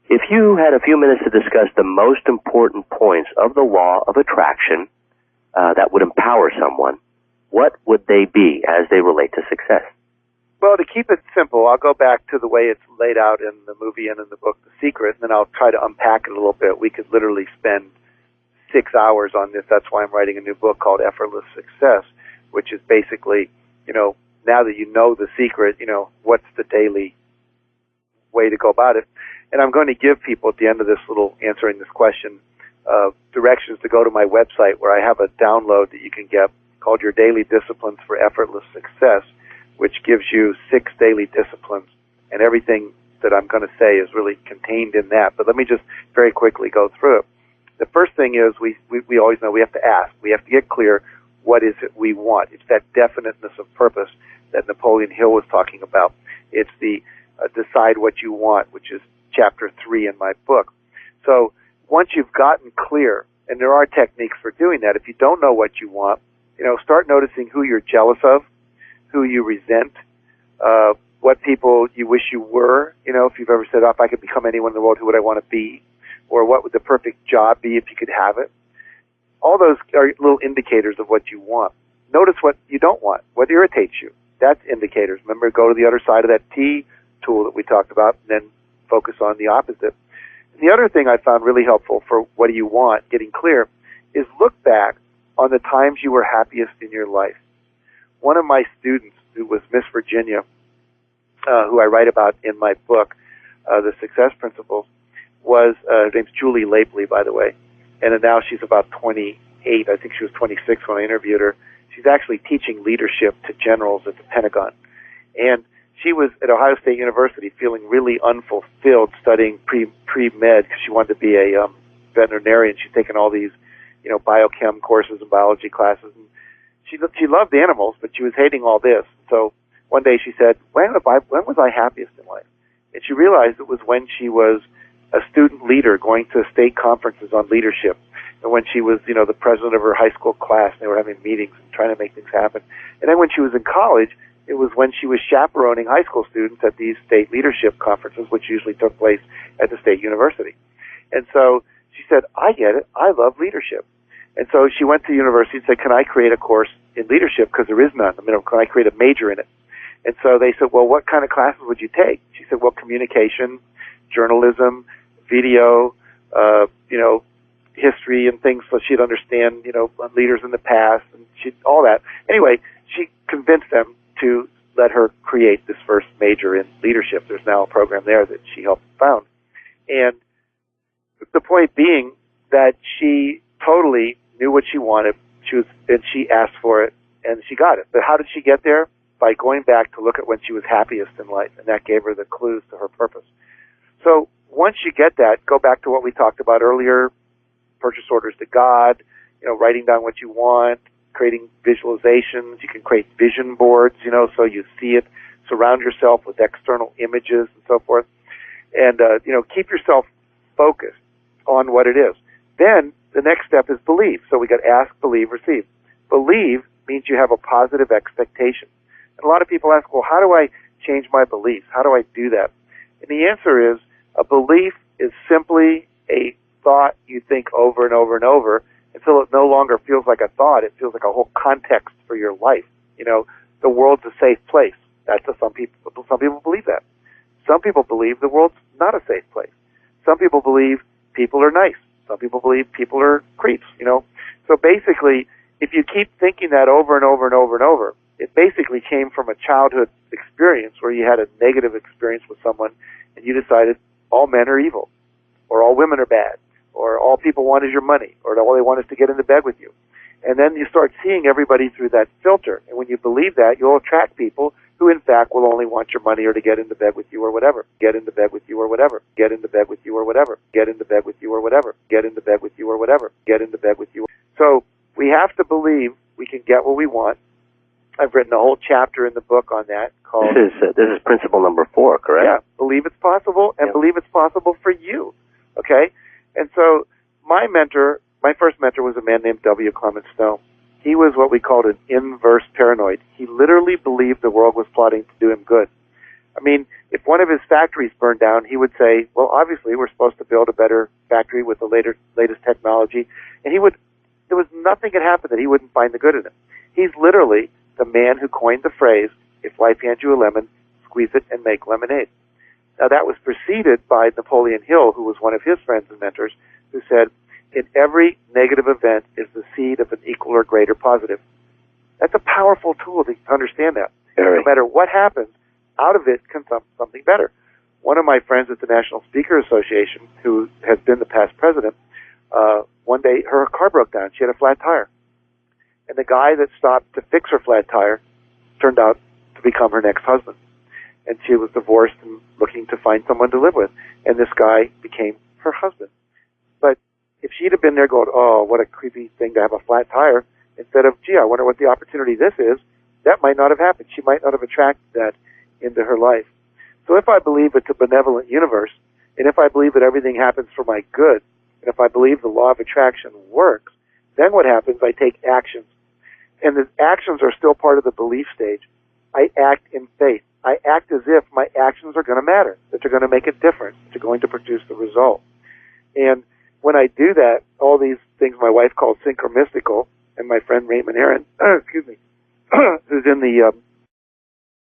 If you had a few minutes to discuss the most important points of the law of attraction that would empower someone, what would they be as they relate to success? Well, to keep it simple, I'll go back to the way it's laid out in the movie and in the book, The Secret, and then I'll try to unpack it a little bit. We could literally spend 6 hours on this. That's why I'm writing a new book called Effortless Success, which is basically, now that you know the secret, what's the daily way to go about it. And I'm going to give people at the end of this little answering this question directions to go to my website where I have a download that you can get called Your Daily Disciplines for Effortless Success, which gives you 6 daily disciplines, and everything that I'm going to say is really contained in that. But let me just very quickly go through it. The first thing is we always know we have to ask. We have to get clear, what is it we want? It's that definiteness of purpose that Napoleon Hill was talking about. It's the decide what you want, which is chapter 3 in my book. So once you've gotten clear, and there are techniques for doing that, if you don't know what you want, start noticing who you're jealous of, who you resent, what people you wish you were. If you've ever said, if I could become anyone in the world, who would I want to be? Or what would the perfect job be if you could have it? All those are little indicators of what you want. Notice what you don't want, what irritates you. That's indicators. Remember, go to the other side of that T tool that we talked about, and then focus on the opposite. And the other thing I found really helpful for what do you want, getting clear, is look back on the times you were happiest in your life. One of my students, who was Miss Virginia, who I write about in my book, The Success Principles, her name's Julie Lapley, by the way, and now she's about 28. I think she was 26 when I interviewed her. She's actually teaching leadership to generals at the Pentagon. And she was at Ohio State University feeling really unfulfilled studying pre-med because she wanted to be a veterinarian. She's taken all these, biochem courses and biology classes. And she loved animals, but she was hating all this. So one day she said, when was I happiest in life? And she realized it was when she was a student leader going to state conferences on leadership. And when she was, the president of her high school class, and they were having meetings and trying to make things happen. And then when she was in college, it was when she was chaperoning high school students at these state leadership conferences, which usually took place at the state university. And so she said, I get it. I love leadership. And so she went to the university and said, can I create a course in leadership? Because there is none. Can I create a major in it? And so they said, well, what kind of classes would you take? She said, well, communication, journalism, video, history and things, so she'd understand, leaders in the past and all that. Anyway, she convinced them to let her create this first major in leadership. There's now a program there that she helped found. And the point being that she totally knew what she wanted, and she asked for it, and she got it. But how did she get there? By going back to look at when she was happiest in life, and that gave her the clues to her purpose. So once you get that, go back to what we talked about earlier, purchase orders to God, writing down what you want, creating visualizations. You can create vision boards, so you see it. Surround yourself with external images and so forth. And, keep yourself focused on what it is. Then the next step is believe. So we got ask, believe, receive. Believe means you have a positive expectation. And a lot of people ask, well, how do I change my beliefs? How do I do that? And the answer is, a belief is simply a thought you think over and over and over until it no longer feels like a thought. It feels like a whole context for your life. The world's a safe place. Some people believe that. Some people believe the world's not a safe place. Some people believe people are nice. Some people believe people are creeps, So basically, if you keep thinking that over and over and over and over, it basically came from a childhood experience where you had a negative experience with someone and you decided all men are evil, or all women are bad, or all people want is your money, or all they want is to get into bed with you. And then you start seeing everybody through that filter. And when you believe that, you'll attract people who, in fact, will only want your money or to get into bed with you or whatever. Get into bed with you or whatever. Get into bed with you or whatever. Get into bed with you or whatever. Get into bed with you or whatever. Get into bed with you. So we have to believe we can get what we want. I've written a whole chapter in the book on that called... This is principle number 4, correct? Yeah. Believe it's possible, and believe it's possible for you. Okay? And so my first mentor was a man named W. Clement Stone. He was what we called an inverse paranoid. He literally believed the world was plotting to do him good. If one of his factories burned down, he would say, well, obviously we're supposed to build a better factory with the latest technology. And there was nothing that happened that he wouldn't find the good in it. He's literally the man who coined the phrase, if life hands you a lemon, squeeze it and make lemonade. Now that was preceded by Napoleon Hill, who was one of his friends and mentors, who said, in every negative event is the seed of an equal or greater positive. That's a powerful tool to understand that. No matter what happens, out of it can come something better. One of my friends at the National Speaker Association, who has been the past president, one day her car broke down. She had a flat tire. And the guy that stopped to fix her flat tire turned out to become her next husband. And she was divorced and looking to find someone to live with. And this guy became her husband. But if she'd have been there going, oh, what a creepy thing to have a flat tire, instead of, gee, I wonder what the opportunity this is, that might not have happened. She might not have attracted that into her life. So if I believe it's a benevolent universe, and if I believe that everything happens for my good, and if I believe the law of attraction works, then what happens, I take actions. And the actions are still part of the belief stage. I act in faith. I act as if my actions are going to matter, that they're going to make a difference, that they're going to produce the result. And when I do that, all these things my wife calls synchromystical, and my friend Raymond Aaron, excuse me, who's in the